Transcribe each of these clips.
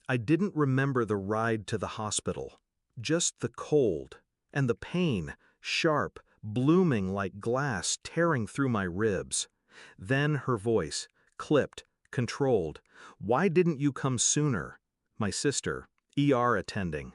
I didn't remember the ride to the hospital, just the cold and the pain, sharp, blooming like glass tearing through my ribs. Then her voice, clipped, controlled. "Why didn't you come sooner?" My sister, ER attending.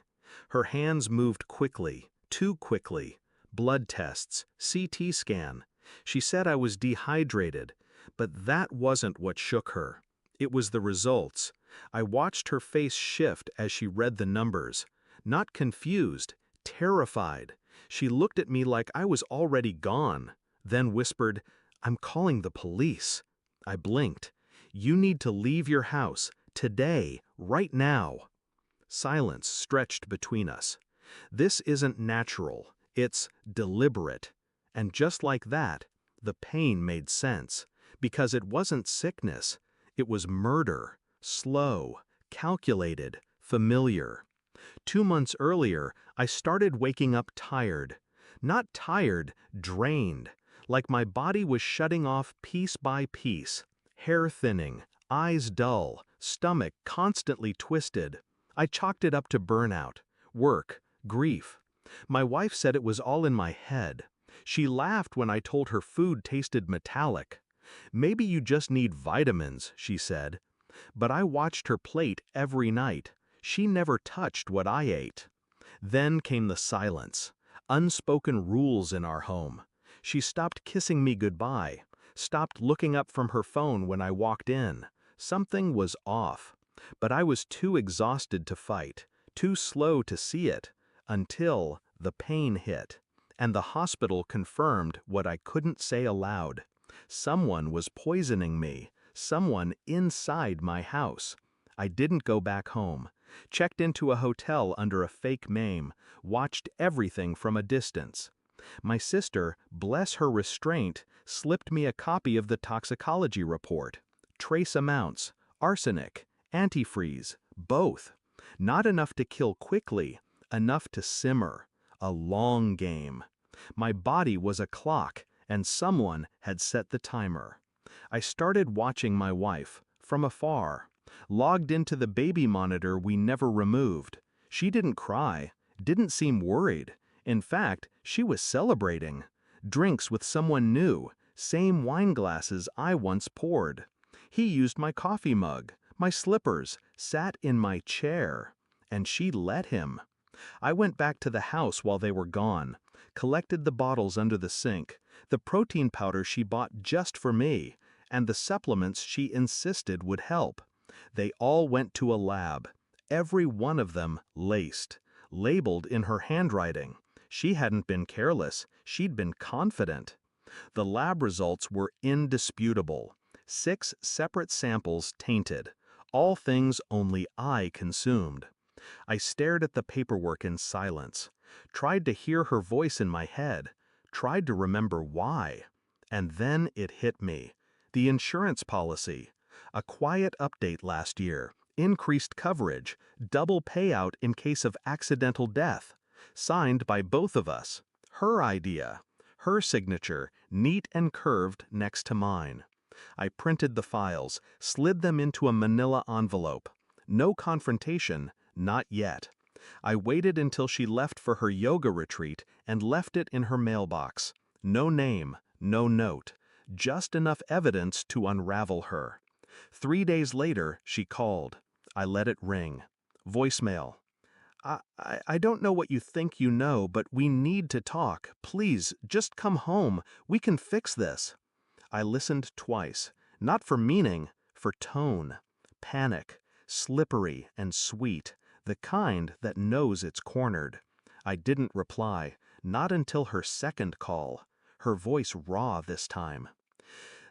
Her hands moved quickly, too quickly. Blood tests, CT scan. She said I was dehydrated, but that wasn't what shook her. It was the results. I watched her face shift as she read the numbers. Not confused, terrified. She looked at me like I was already gone, then whispered, "I'm calling the police." I blinked. "You need to leave your house, today, right now." Silence stretched between us. This isn't natural, it's deliberate. And just like that, the pain made sense, because it wasn't sickness, it was murder, slow, calculated, familiar. 2 months earlier, I started waking up tired. Not tired, drained, like my body was shutting off piece by piece, hair thinning, eyes dull, stomach constantly twisted. I chalked it up to burnout, work, grief. My wife said it was all in my head. She laughed when I told her food tasted metallic. "Maybe you just need vitamins," she said. But I watched her plate every night. She never touched what I ate. Then came the silence, unspoken rules in our home. She stopped kissing me goodbye, stopped looking up from her phone when I walked in. Something was off. But I was too exhausted to fight, too slow to see it, until the pain hit. And the hospital confirmed what I couldn't say aloud. Someone was poisoning me, someone inside my house. I didn't go back home. Checked into a hotel under a fake name, watched everything from a distance. My sister, bless her restraint, slipped me a copy of the toxicology report. Trace amounts, arsenic, antifreeze, both. Not enough to kill quickly, enough to simmer. A long game. My body was a clock, and someone had set the timer. I started watching my wife, from afar. Logged into the baby monitor we never removed. She didn't cry, didn't seem worried. In fact, she was celebrating. Drinks with someone new, same wine glasses I once poured. He used my coffee mug, my slippers, sat in my chair. And she let him. I went back to the house while they were gone, collected the bottles under the sink, the protein powder she bought just for me, and the supplements she insisted would help. They all went to a lab, every one of them laced, labeled in her handwriting. She hadn't been careless, she'd been confident. The lab results were indisputable. 6 separate samples tainted, all things only I consumed. I stared at the paperwork in silence, tried to hear her voice in my head, tried to remember why. And then it hit me. The insurance policy. A quiet update last year, increased coverage, double payout in case of accidental death. Signed by both of us. Her idea. Her signature, neat and curved next to mine. I printed the files, slid them into a manila envelope. No confrontation, not yet. I waited until she left for her yoga retreat and left it in her mailbox. No name, no note, just enough evidence to unravel her. 3 days later, she called. I let it ring. Voicemail. I don't know what you think you know, but we need to talk. Please, just come home. We can fix this. I listened twice, not for meaning, for tone. Panic, slippery and sweet, the kind that knows it's cornered. I didn't reply, not until her second call, her voice raw this time.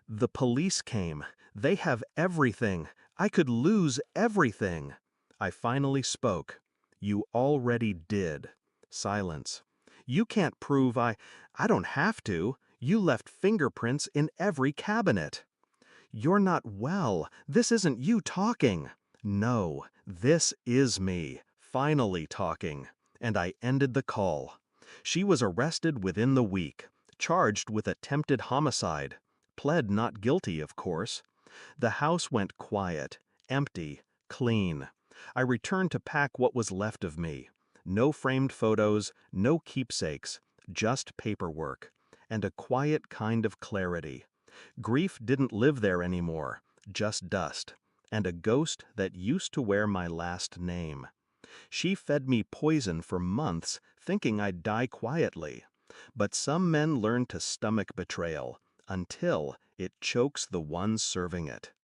"The police came. They have everything. I could lose everything." I finally spoke. "You already did." Silence. "You can't prove I don't have to. You left fingerprints in every cabinet." "You're not well. This isn't you talking." "No, this is me, finally talking." And I ended the call. She was arrested within the week, charged with attempted homicide. Pled not guilty, of course. The house went quiet, empty, clean. I returned to pack what was left of me. No framed photos, no keepsakes, just paperwork, and a quiet kind of clarity. Grief didn't live there anymore, just dust, and a ghost that used to wear my last name. She fed me poison for months, thinking I'd die quietly. But some men learn to stomach betrayal, until it chokes the ones serving it.